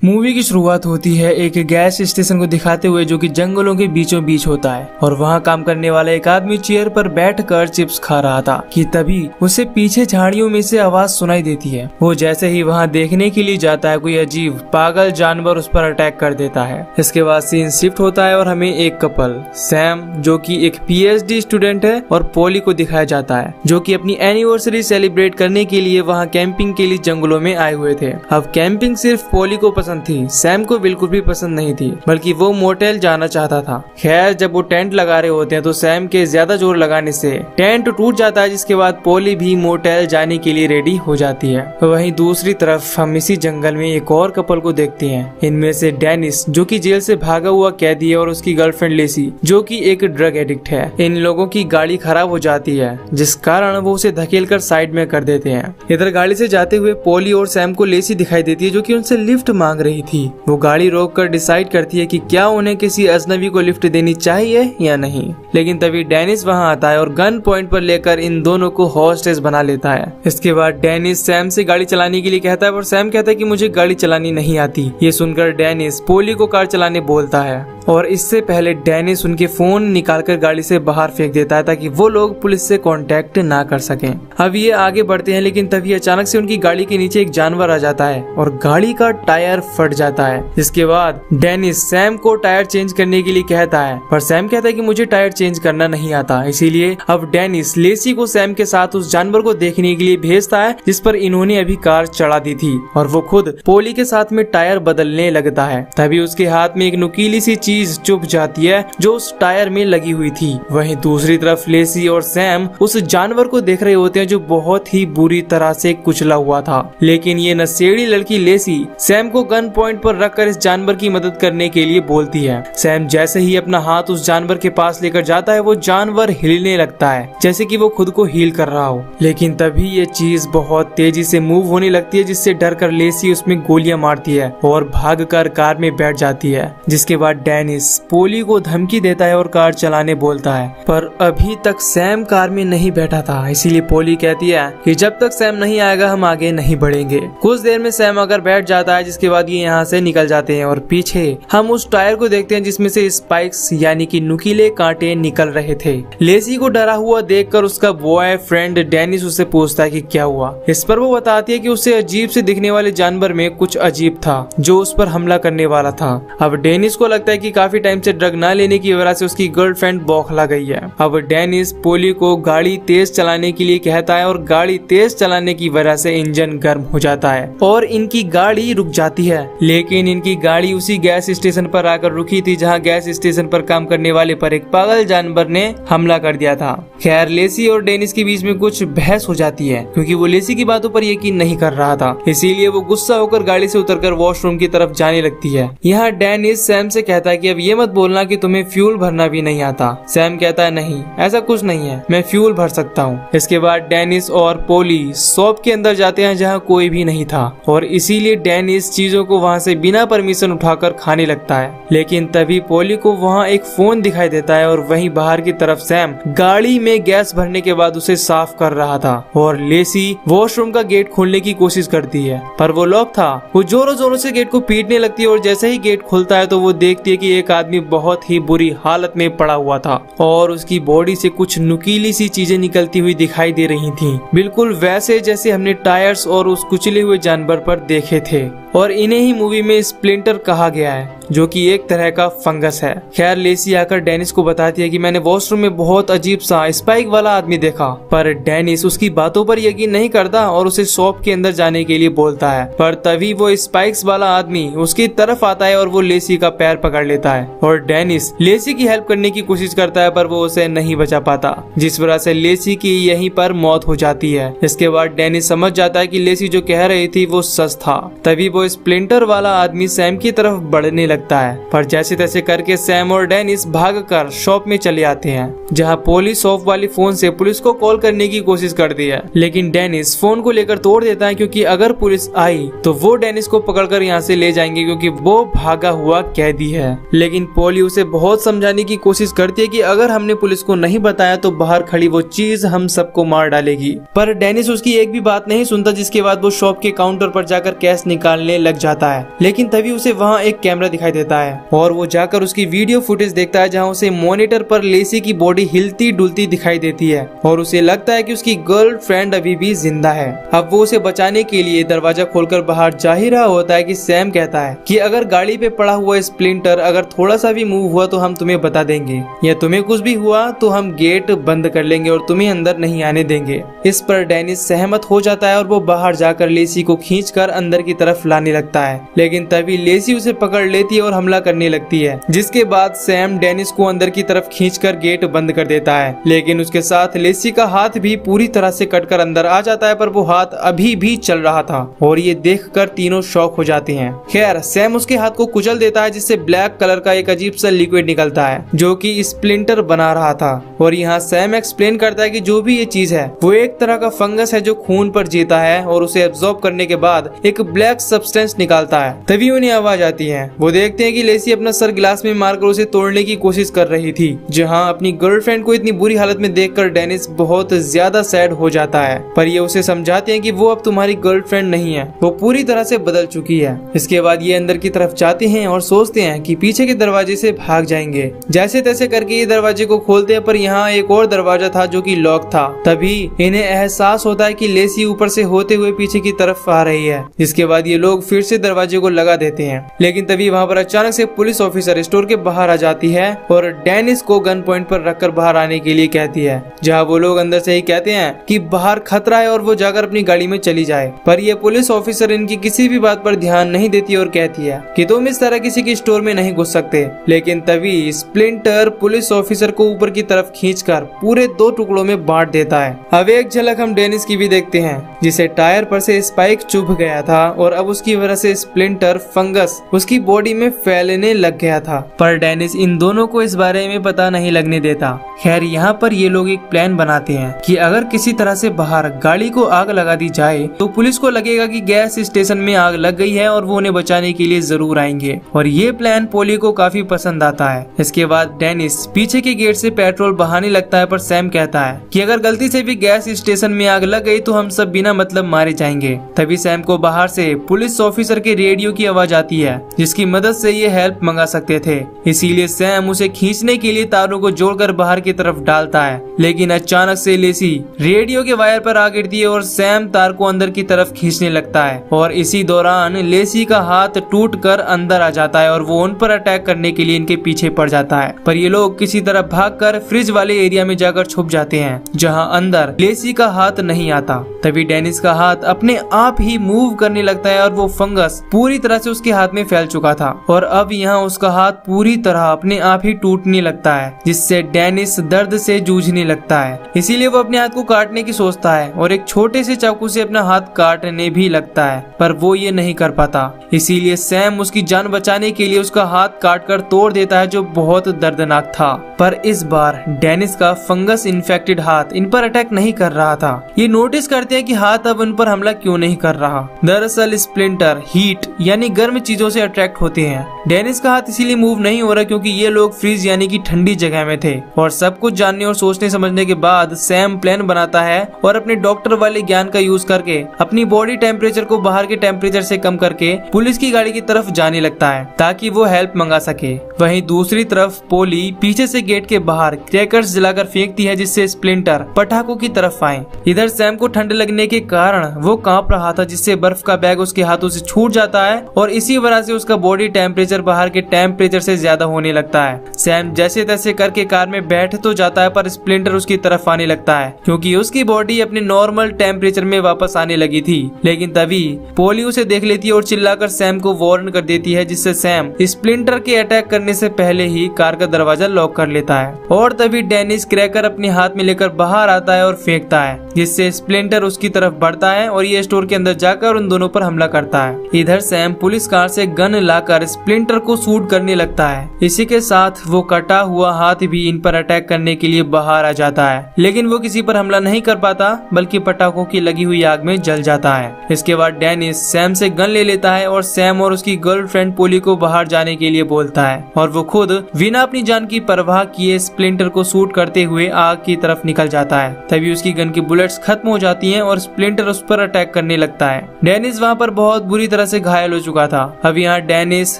Movie की शुरुआत होती है एक गैस स्टेशन को दिखाते हुए जो कि जंगलों के बीचों बीच होता है और वहाँ काम करने वाला एक आदमी चेयर पर बैठकर चिप्स खा रहा था कि तभी उसे पीछे झाड़ियों में से आवाज सुनाई देती है। वो जैसे ही वहाँ देखने के लिए जाता है कोई अजीब पागल जानवर उस पर अटैक कर देता है। इसके बाद सीन शिफ्ट होता है और हमें एक कपल सैम जो कि एक PhD स्टूडेंट है और पॉली को दिखाया जाता है जो कि अपनी एनिवर्सरी सेलिब्रेट करने के लिए वहाँ कैंपिंग के लिए जंगलों में आए हुए थे। अब कैंपिंग सिर्फ पॉली को पसंद थी, सैम को बिल्कुल भी पसंद नहीं थी, बल्कि वो मोटेल जाना चाहता था। खैर जब वो टेंट लगा रहे होते हैं तो सैम के ज्यादा जोर लगाने से टेंट टूट जाता है, जिसके बाद पॉली भी मोटेल जाने के लिए रेडी हो जाती है। वहीं दूसरी तरफ हम इसी जंगल में एक और कपल को देखते हैं। इनमें से डेनिस जो कि जेल से भागा हुआ कैदी है और उसकी गर्लफ्रेंड लेसी जो कि एक ड्रग एडिक्ट है। इन लोगों की गाड़ी खराब हो जाती है जिस कारण वो उसे धकेलकर साइड में कर देते हैं। इधर गाड़ी से जाते हुए पॉली और सैम को लेसी दिखाई देती है जो कि उनसे लिफ्ट मांग रही थी। वो गाड़ी रोककर डिसाइड करती है कि क्या उन्हें किसी अजनबी को लिफ्ट देनी चाहिए या नहीं, लेकिन तभी डेनिस वहां आता है और गन पॉइंट पर लेकर इन दोनों को हॉस्टेज बना लेता है। इसके बाद डेनिस सैम से गाड़ी चलाने के लिए कहता है और सैम कहता है कि मुझे गाड़ी चलानी नहीं आती। ये सुनकर डेनिस पॉली को कार चलाने बोलता है और इससे पहले डेनिस उनके फोन निकालकर गाड़ी से बाहर फेंक देता है ताकि वो लोग पुलिस से कांटेक्ट ना कर सकें। अब ये आगे बढ़ते हैं लेकिन तभी अचानक से उनकी गाड़ी के नीचे एक जानवर आ जाता है और गाड़ी का टायर फट जाता है। जिसके बाद डेनिस सैम को टायर चेंज करने के लिए कहता है पर सैम कहता है कि मुझे टायर चेंज करना नहीं आता। इसीलिए अब डेनिस लेसी को सैम के साथ उस जानवर को देखने के लिए भेजता है जिस पर इन्होंने अभी कार चढ़ा दी थी और वो खुद पॉली के साथ में टायर बदलने लगता है। तभी उसके हाथ में एक नुकीली सी चीज चुभ जाती है जो उस टायर में लगी हुई थी। वहीं दूसरी तरफ लेसी और सैम उस जानवर को देख रहे होते हैं जो बहुत ही बुरी तरह से कुचला हुआ था। लेकिन ये नशेड़ी लड़की लेसी सैम को गन पॉइंट पर रखकर इस जानवर की मदद करने के लिए बोलती है। सैम जैसे ही अपना हाथ उस जानवर के पास लेकर जाता है वो जानवर हिलने लगता है जैसे कि वो खुद को हील कर रहा हो। लेकिन तभी ये चीज बहुत तेजी से मूव होने लगती है जिससे डर कर लेसी उसमें गोलियां मारती है और भागकर कार में बैठ जाती है। जिसके बाद डेनिस पॉली को धमकी देता है और कार चलाने बोलता है पर अभी तक सैम कार में नहीं बैठा था। इसीलिए पॉली कहती है कि जब तक सैम नहीं आएगा हम आगे नहीं बढ़ेंगे। कुछ देर में सैम आकर बैठ जाता है जिसके बाद ये यहाँ से निकल जाते हैं और पीछे हम उस टायर को देखते हैं जिसमें से स्पाइक्स यानी कि नुकीले कांटे निकल रहे थे। लेसी को डरा हुआ देखकर उसका बॉयफ्रेंड डेनिस उससे पूछता है कि क्या हुआ। इस पर वो बताती है कि उसे अजीब से दिखने वाले जानवर में कुछ अजीब था जो उस पर हमला करने वाला था। अब डेनिस को लगता है कि काफी टाइम से ड्रग ना लेने की वजह से उसकी गर्लफ्रेंड बौखला गई है। अब डेनिस पॉली को गाड़ी तेज चलाने के लिए कहता है और गाड़ी तेज चलाने की वजह से इंजन गर्म हो जाता है और इनकी गाड़ी रुक जाती है। लेकिन इनकी गाड़ी उसी गैस स्टेशन पर आकर रुकी थी जहां गैस स्टेशन पर काम करने वाले पर एक पागल जानवर ने हमला कर दिया था। खैर लेसी और डेनिस के बीच में कुछ बहस हो जाती है क्योंकि वो लेसी की बातों पर यकीन नहीं कर रहा था। इसीलिए वो गुस्सा होकर गाड़ी से उतरकर वॉशरूम की तरफ जाने लगती है। यहाँ डेनिस सैम से कहता है कि अब ये मत बोलना कि तुम्हें फ्यूल भरना भी नहीं आता। सैम कहता है नहीं ऐसा कुछ नहीं है, मैं फ्यूल भर सकता हूँ। इसके बाद डेनिस और पॉली शॉप के अंदर जाते हैं जहाँ कोई भी नहीं था और इसीलिए डेनिस चीजों को वहाँ से बिना परमिशन उठाकर खाने लगता है। लेकिन तभी पॉली को वहाँ एक फोन दिखाई देता है और वहीं बाहर की तरफ सैम गाड़ी में गैस भरने के बाद उसे साफ कर रहा था और लेसी वॉशरूम का गेट खोलने की कोशिश करती है पर वो लॉक था। वो जोरों जोरों से गेट को पीटने लगती है और जैसे ही गेट खुलता है तो वो देखती है कि एक आदमी बहुत ही बुरी हालत में पड़ा हुआ था और उसकी बॉडी से कुछ नुकीली सी चीजें निकलती हुई दिखाई दे रही थी, बिल्कुल वैसे जैसे हमने टायर्स और उस कुचले हुए जानवर पर देखे थे। और इन्हें ही मूवी में स्प्लिंटर कहा गया है जो कि एक तरह का फंगस है। खैर लेसी आकर डेनिस को बताती है कि मैंने वॉशरूम में बहुत अजीब सा स्पाइक वाला आदमी देखा, पर डेनिस उसकी बातों पर यकीन नहीं करता और उसे शॉप के अंदर जाने के लिए बोलता है। पर तभी वो स्पाइक्स वाला आदमी उसकी तरफ आता है और वो लेसी का पैर पकड़ लेता है और डेनिस लेसी की हेल्प करने की कोशिश करता है पर वो उसे नहीं बचा पाता जिस वजह से लेसी की यहीं पर मौत हो जाती है। इसके बाद डेनिस समझ जाता है कि लेसी जो कह रही थी वो सच था। तभी वो स्प्लिंटर वाला आदमी सैम की तरफ बढ़ने लगता है पर जैसे तैसे करके सैम और डेनिस भागकर शॉप में चले आते हैं जहां पुलिस शॉप वाली फोन से पुलिस को कॉल करने की कोशिश करती है। लेकिन डेनिस फोन को लेकर तोड़ देता है क्योंकि अगर पुलिस आई तो वो डेनिस को पकड़कर यहाँ से ले जाएंगे क्योंकि वो भागा हुआ कैदी है। लेकिन पॉली उसे बहुत समझाने की कोशिश करती है कि अगर हमने पुलिस को नहीं बताया तो बाहर खड़ी वो चीज हम सबको मार डालेगी, पर डेनिस उसकी एक भी बात नहीं सुनता जिसके बाद वो शॉप के काउंटर पर जाकर कैश निकालने लग जाता है, लेकिन तभी उसे वहाँ एक कैमरा दिखाई देता है और वो जाकर उसकी वीडियो फुटेज देखता है, जहाँ उसे मॉनिटर पर लेसी की बॉडी हिलती डुलती दिखाई देती है और उसे लगता है कि उसकी गर्लफ्रेंड अभी भी जिंदा है। अब वो उसे बचाने के लिए दरवाजा खोलकर बाहर जा ही रहा होता है कि सैम कहता है कि अगर गाड़ी पे पड़ा हुआ स्प्लिंटर अगर थोड़ा सा भी मूव हुआ तो हम तुम्हें बता देंगे, या तुम्हें कुछ भी हुआ तो हम गेट बंद कर लेंगे और तुम्हें अंदर नहीं आने देंगे। इस पर डेनिस सहमत हो जाता है और वो बाहर जाकर लेसी को खींचकर अंदर की तरफ लाने लगता है, लेकिन तभी लेसी उसे पकड़ लेती है और हमला करने लगती है, जिसके बाद सैम डेनिस को अंदर की तरफ खींचकर गेट बंद कर देता है। लेकिन उसके साथ लेसी का हाथ भी पूरी तरह से कटकर अंदर आ जाता है, पर वो हाथ अभी भी चल रहा था और ये देखकर तीनों शॉक हो जाते हैं। खैर सैम उसके हाथ को कुचल देता है, जिससे ब्लैक कलर का एक अजीब सा लिक्विड निकलता है जो कि स्प्लिंटर बना रहा था। और यहाँ सैम एक्सप्लेन करता है कि जो भी ये चीज है वो एक तरह का फंगस है जो खून पर जीता है और उसे एब्जॉर्ब करने के बाद एक ब्लैक सब्सटेंस निकालता है। तभी उन्हें आवाज आती है। वो देखते हैं कि लेसी अपना सर गिलास में मारकर उसे तोड़ने की कोशिश कर रही थी। जहाँ अपनी गर्लफ्रेंड को इतनी बुरी हालत में देखकर डेनिस बहुत ज्यादा सैड हो जाता है, पर ये उसे समझाते हैं कि वो अब तुम्हारी गर्लफ्रेंड नहीं है, वो पूरी तरह से बदल चुकी है। इसके बाद ये अंदर की तरफ जाते हैं और सोचते हैं कि पीछे के दरवाजे से भाग जाएंगे। जैसे तैसे करके ये दरवाजे को खोलते हैं, पर यहाँ एक और दरवाजा था जो कि लॉक था। तभी इन्हें एहसास होता है कि लेसी ऊपर से होते हुए पीछे की तरफ आ रही है, जिसके बाद ये लोग फिर से दरवाजे को लगा देते हैं। लेकिन तभी वहाँ पर अचानक से पुलिस ऑफिसर स्टोर के बाहर आ जाती है और डेनिस को गन पॉइंट पर रखकर बाहर आने के लिए कहती है, जहाँ वो लोग अंदर से ही कहते हैं कि बाहर खतरा है और वो जाकर अपनी गाड़ी में चली जाए। पर ये पुलिस ऑफिसर इनकी किसी भी बात पर ध्यान नहीं देती और कहती है कि तुम इस तरह किसी की स्टोर में नहीं घुस सकते। लेकिन तभी स्प्लिंटर पुलिस ऑफिसर को ऊपर की तरफ खींचकर पूरे 2 टुकड़ों में बांट देता है। अब एक झलक हम डेनिस की भी देखते हैं, जिसे टायर पर से स्पाइक चुभ गया था और अब उसकी वजह से स्प्लिंटर फंगस उसकी बॉडी में फैलने लग गया था। पर डेनिस इन दोनों को इस बारे में पता नहीं लगने देता। खैर यहाँ पर ये लोग एक प्लान बनाते हैं कि अगर किसी तरह से बाहर गाड़ी को आग लगा दी जाए तो पुलिस को लगेगा कि गैस स्टेशन में आग लग गई है और वो उन्हें बचाने के लिए जरूर आएंगे। और ये प्लान पोली को काफी पसंद आता है। इसके बाद डेनिस पीछे के गेट से पेट्रोल बहाने लगता है, पर सैम कहता है कि अगर गलती से भी गैस स्टेशन में आग लग गई तो हम सब बिना मतलब मारे जाएंगे। तभी सैम को बाहर से पुलिस ऑफिसर के रेडियो की आवाज आती है, जिसकी मदद से ये हेल्प मंगा सकते थे। इसीलिए सैम उसे खींचने के लिए तारों को जोड़कर बाहर की तरफ डालता है, लेकिन अचानक से लेसी रेडियो के वायर पर आ गिरती है और सैम तार को अंदर की तरफ खींचने लगता है। और इसी दौरान लेसी का हाथ टूटकर अंदर आ जाता है और वो उन पर अटैक करने के लिए इनके पीछे पड़ जाता है। पर ये लोग किसी तरह भागकर फ्रिज वाले एरिया में जाकर छुप जाते हैं, जहां अंदर लेसी का हाथ नहीं आता। तभी डेनिस का हाथ अपने आप ही मूव करने लगता है और वो फंगस पूरी तरह से उसके हाथ में फैल चुका था और अब यहाँ उसका हाथ पूरी तरह अपने आप ही टूटने लगता है, जिससे डेनिस दर्द से जूझने लगता है। इसीलिए वो अपने हाथ को काटने की सोचता है और एक छोटे से चाकू से अपना हाथ काटने भी लगता है, पर वो ये नहीं कर पाता। इसीलिए सैम उसकी जान बचाने के लिए उसका हाथ काटकर तोड़ देता है, जो बहुत दर्दनाक था। पर इस बार डेनिस का फंगस इन्फेक्टेड हाथ इन पर अटैक नहीं कर रहा था। ये नोटिस करते हैं कि हाथ अब उन पर हमला क्यों नहीं कर रहा। दरअसल स्प्लिंटर हीट यानी गर्म चीजों से अट्रैक्ट होते हैं। डेनिस का हाथ इसीलिए मूव नहीं हो रहा क्योंकि ये लोग फ्रीज यानी कि ठंडी जगह में थे। और सब कुछ जानने और सोचने समझने के बाद सैम प्लान बनाता है और अपने डॉक्टर वाले ज्ञान का यूज करके अपनी बॉडी टेम्परेचर को बाहर के टेम्परेचर से कम करके पुलिस की गाड़ी की तरफ जाने लगता है ताकि वो हेल्प मंगा सके। वहीं दूसरी तरफ पोली पीछे से गेट के बाहर क्रैकर्स जलाकर फेंकती है, जिससे स्प्लिंटर पटाखों की तरफ आए। इधर सैम को ठंड लगने के कारण वो कांप रहा था, जिससे बर्फ का बैग उसके हाथों से छूट जाता है और इसी वजह से उसका बॉडी टेम्परेचर बाहर के टेम्परेचर से ज्यादा होने लगता है। सैम जैसे तैसे करके कार में बैठ तो जाता है, पर स्प्लिंटर उसकी तरफ आने लगता है क्योंकि उसकी बॉडी अपने नॉर्मल टेम्परेचर में वापस आने लगी थी। लेकिन तभी पोली उसे देख लेती है और चिल्लाकर सैम को वार्न कर देती है, जिससे सैम स्प्लिंटर के अटैक करने से पहले ही कार का दरवाजा लॉक कर लेता है। और तभी डेनिस क्रैकर अपने हाथ में लेकर बाहर आता है और फेंकता है, जिससे स्प्लिंटर उसकी तरफ बढ़ता है और ये स्टोर के अंदर जाकर उन दोनों पर हमला करता है। इधर सैम पुलिस कार से गन लाकर स्प्लिंटर को शूट करने लगता है। इसी के साथ वो कटा हुआ हाथ भी इन पर अटैक करने के लिए बाहर आ जाता है, लेकिन वो किसी पर हमला नहीं कर पाता बल्कि पटाखों की लगी हुई आग में जल जाता है। इसके बाद डेनिस सैम से गन ले लेता है और सैम और उसकी गर्लफ्रेंड पोली को बाहर जाने के लिए बोलता है और वो खुद बिना अपनी जान की परवाह किए स्प्लिंटर को शूट करते हुए आग की तरफ निकल जाता है। तभी उसकी गन की बुलेट्स खत्म हो जाती हैं और स्प्लिंटर उस पर अटैक करने लगता है। डेनिस वहाँ पर बहुत बुरी तरह से घायल हो चुका था। अब यहाँ डेनिस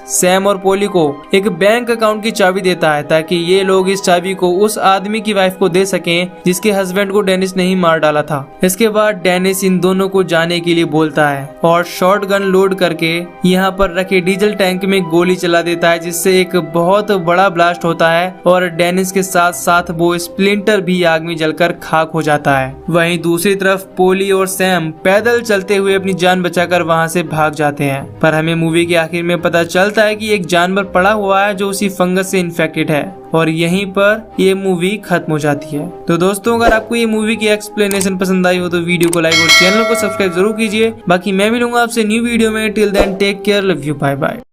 सैम और पोली को एक बैंक अकाउंट की चाबी देता है ताकि ये लोग इस चाबी को उस आदमी की वाइफ को दे सकें जिसके हस्बैंड को डेनिस ने ही मार डाला था। इसके बाद डेनिस इन दोनों को जाने के लिए बोलता है और शॉटगन लोड करके यहाँ पर रखे डीजल टैंक में गोली चला देता है, जिससे एक बहुत बड़ा ब्लास्ट होता है और डेनिस के साथ साथ वो स्प्लिंटर भी आग में जलकर खाक हो जाता है। वहीं दूसरी तरफ पोली और सैम पैदल चलते हुए अपनी जान बचाकर वहाँ से भाग जाते हैं, पर हमें मूवी के आखिर में पता चलता है कि एक जानवर पड़ा हुआ है जो उसी फंगस से इन्फेक्टेड है और यहीं पर ये मूवी खत्म हो जाती है। तो दोस्तों, अगर आपको ये मूवी की एक्सप्लेनेशन पसंद आई हो तो वीडियो को लाइक और चैनल को सब्सक्राइब जरूर कीजिए। बाकी मैं मिलूंगा आपसे न्यू वीडियो में। Till then take care, love you, bye bye.